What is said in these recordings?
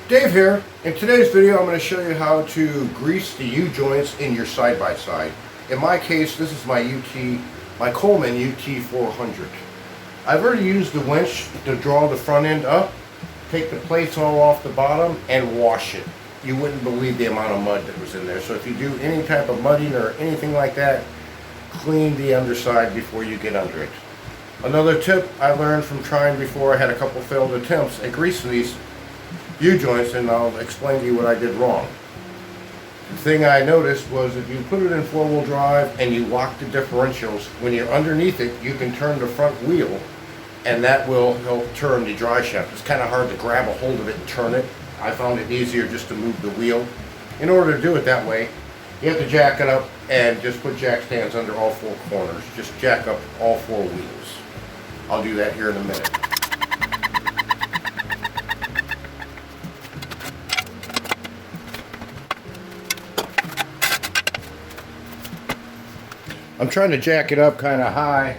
Dave here. In today's video, I'm going to show you how to grease the U-joints in your side-by-side. In my case, this is my Coleman UT400. I've already used the winch to draw the front end up, take the plates all off the bottom, and wash it. You wouldn't believe the amount of mud that was in there. So if you do any type of mudding or anything like that, clean the underside before you get under it. Another tip I learned from trying before, I had a couple failed attempts at greasing these U-joints, and I'll explain to you what I did wrong. The thing I noticed was if you put it in four-wheel drive and you lock the differentials, when you're underneath it, you can turn the front wheel, and that will help turn the dry shaft. It's kind of hard to grab a hold of it and turn it. I found it easier just to move the wheel. In order to do it that way, you have to jack it up and just put jack stands under all four corners. Just jack up all four wheels. I'll do that here in a minute. I'm trying to jack it up kind of high.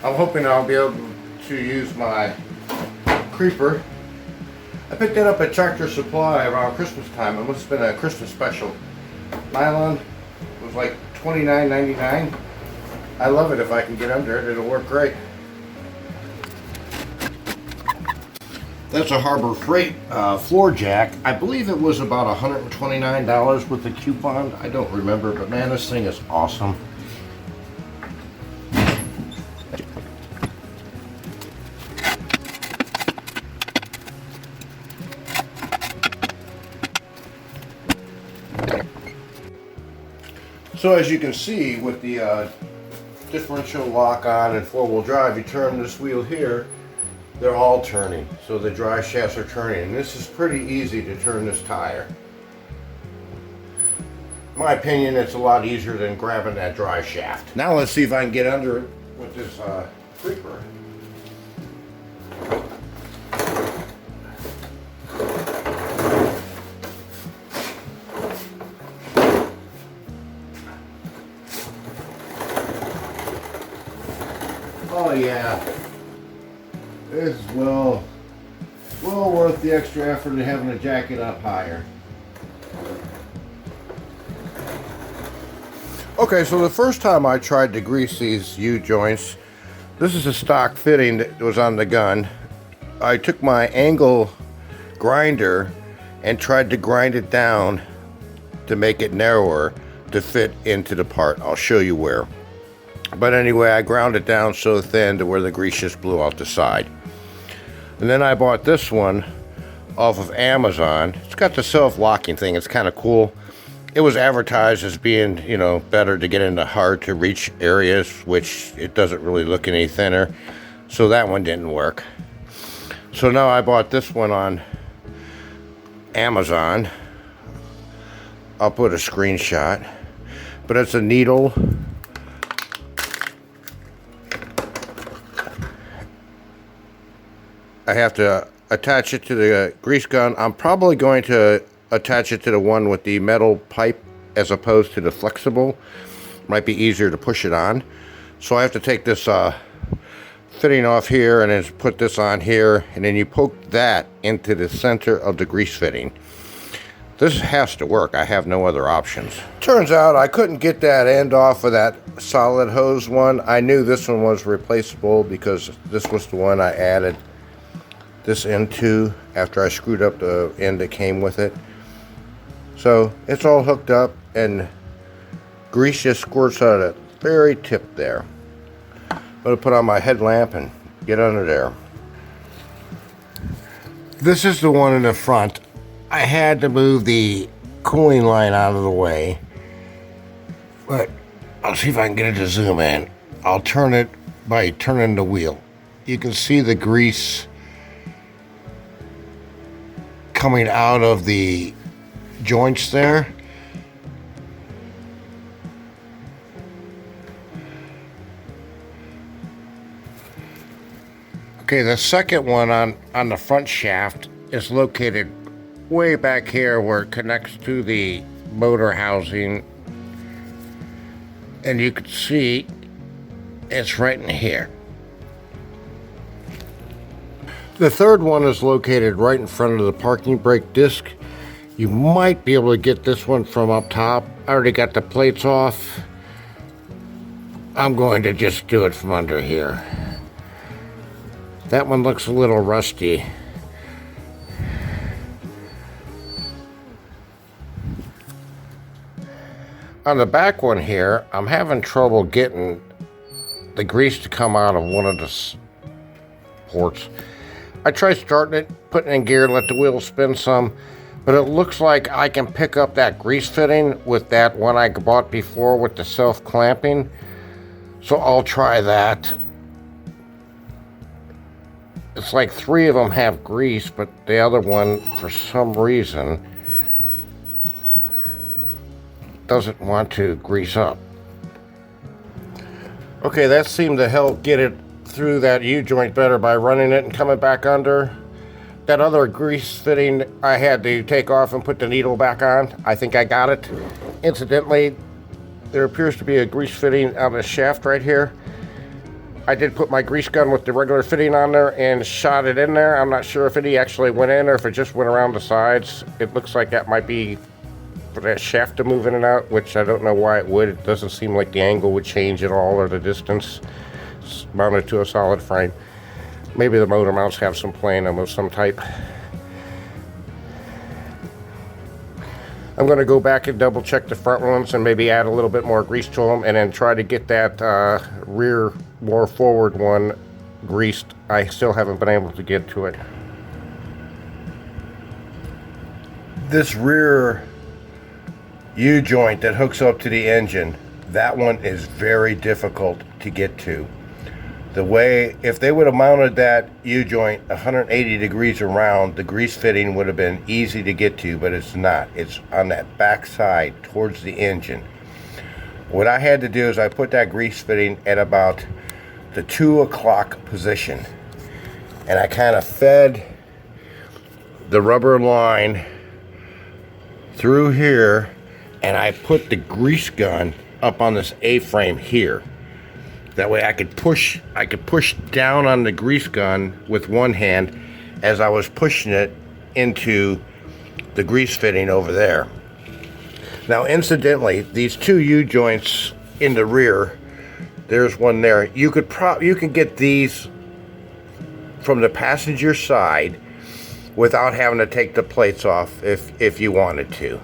I'm hoping I'll be able to use my creeper. I picked that up at Tractor Supply around Christmas time. It must have been a Christmas special. Nylon was like $29.99. I love it if I can get under it. It'll work great. That's a Harbor Freight floor jack. I believe it was about $129 with the coupon. I don't remember, but man, this thing is awesome. So as you can see, with the differential lock on and four-wheel drive, you turn this wheel here, they're all turning. So the dry shafts are turning, and this is pretty easy to turn this tire. In my opinion, it's a lot easier than grabbing that dry shaft. Now let's see if I can get under it with this creeper. Oh yeah, this is well worth the extra effort of having to jack it up higher. Okay, so the first time I tried to grease these U-joints, this is a stock fitting that was on the gun. I took my angle grinder and tried to grind it down to make it narrower to fit into the part. I'll show you where. But anyway, I ground it down so thin to where the grease just blew out the side. And then I bought this one off of Amazon. It's got the self-locking thing. It's kind of cool. It was advertised as being, you know, better to get into hard to reach areas, which it doesn't really look any thinner. So that one didn't work. So now I bought this one on Amazon. I'll put a screenshot. But it's a needle. I have to attach it to the grease gun. I'm probably going to attach it to the one with the metal pipe as opposed to the flexible. Might be easier to push it on. So I have to take this fitting off here and then put this on here, and then you poke that into the center of the grease fitting. This has to work. I have no other options. Turns out I couldn't get that end off of that solid hose one. I knew this one was replaceable because this was the one I added this into after I screwed up the end that came with it. So it's all hooked up and grease just squirts out of the very tip there. I'm going to put on my headlamp and get under there. This is the one in the front. I had to move the cooling line out of the way, but I'll see if I can get it to zoom in. I'll turn it by turning the wheel. You can see the grease coming out of the joints there. Okay, the second one on the front shaft is located way back here where it connects to the motor housing, and you can see it's right in here. The third one is located right in front of the parking brake disc. You might be able to get this one from up top. I already got the plates off. I'm going to just do it from under here. That one looks a little rusty. On the back one here, I'm having trouble getting the grease to come out of one of the ports. I tried starting it, putting it in gear, let the wheel spin some, but it looks like I can pick up that grease fitting with that one I bought before with the self-clamping. So I'll try that. It's like 3 of them have grease, but the other one, for some reason, doesn't want to grease up. Okay, that seemed to help get it through that U-joint better by running it and coming back under. That other grease fitting I had to take off and put the needle back on. I think I got it. Incidentally, there appears to be a grease fitting on the shaft right here. I did put my grease gun with the regular fitting on there and shot it in there. I'm not sure if any actually went in or if it just went around the sides. It looks like that might be for that shaft to move in and out, which I don't know why it would. It doesn't seem like the angle would change at all or the distance. It's mounted to a solid frame. Maybe the motor mounts have some plenum of some type. I'm going to go back and double check the front ones and maybe add a little bit more grease to them and then try to get that rear, more forward one greased. I still haven't been able to get to it. This rear U-joint that hooks up to the engine, that one is very difficult to get to. The way, if they would have mounted that U-joint 180 degrees around, the grease fitting would have been easy to get to, but it's not. It's on that back side towards the engine. What I had to do is I put that grease fitting at about the 2 o'clock position, and I kind of fed the rubber line through here, and I put the grease gun up on this A-frame here. That way I could push down on the grease gun with one hand as I was pushing it into the grease fitting over there. Now incidentally, these 2 U-joints in the rear, there's one there. You can get these from the passenger side without having to take the plates off if you wanted to.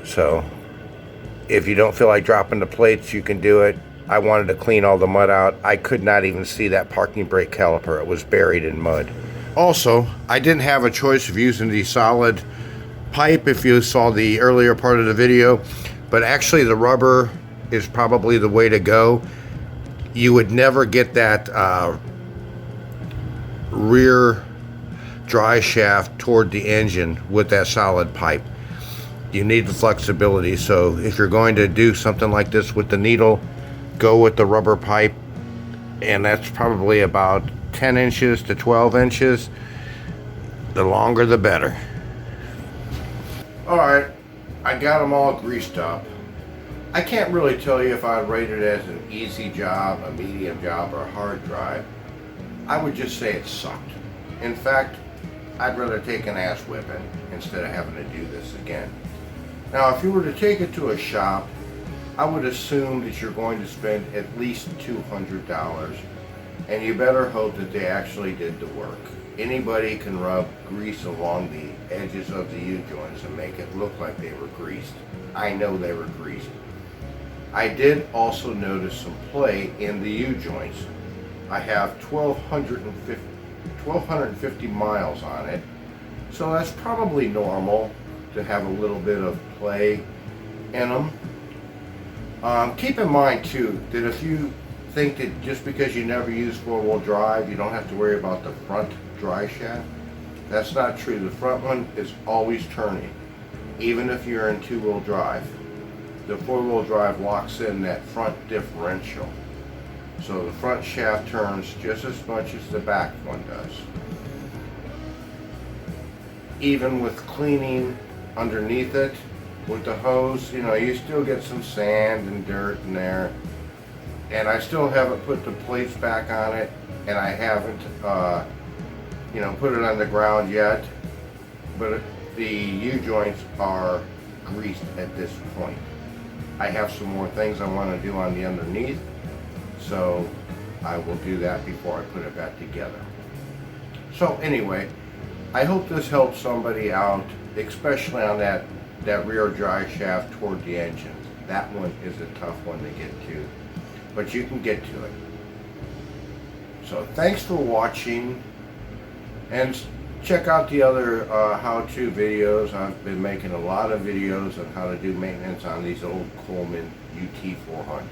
So if you don't feel like dropping the plates, you can do it. I wanted to clean all the mud out. I could not even see that parking brake caliper. It was buried in mud. Also, I didn't have a choice of using the solid pipe if you saw the earlier part of the video, but actually the rubber is probably the way to go. You would never get that rear dry shaft toward the engine with that solid pipe. You need the flexibility, so if you're going to do something like this with the needle, go with the rubber pipe, and that's probably about 10 inches to 12 inches. The longer the better. Alright, I got them all greased up. I can't really tell you if I'd rate it as an easy job, a medium job, or a hard drive. I would just say it sucked. In fact, I'd rather take an ass whipping instead of having to do this again. Now, if you were to take it to a shop, I would assume that you're going to spend at least $200, and you better hope that they actually did the work. Anybody can rub grease along the edges of the U-joints and make it look like they were greased. I know they were greased. I did also notice some play in the U-joints. I have 1,250 miles on it, so that's probably normal to have a little bit of play in them. Keep in mind too that if you think that just because you never use 4-wheel drive you don't have to worry about the front dry shaft, that's not true. The front one is always turning, even if you're in 2-wheel drive. The 4-wheel drive locks in that front differential, so the front shaft turns just as much as the back one does. Even with cleaning underneath it with the hose, you know, you still get some sand and dirt in there, and I still haven't put the plates back on it, and I haven't you know, put it on the ground yet, but the U-joints are greased at this point. I have some more things I want to do on the underneath, so I will do that before I put it back together. So anyway, I hope this helps somebody out, especially on that rear drive shaft toward the engine. That one is a tough one to get to, but you can get to it. So thanks for watching, and check out the other how-to videos. I've been making a lot of videos on how to do maintenance on these old Coleman UT400s.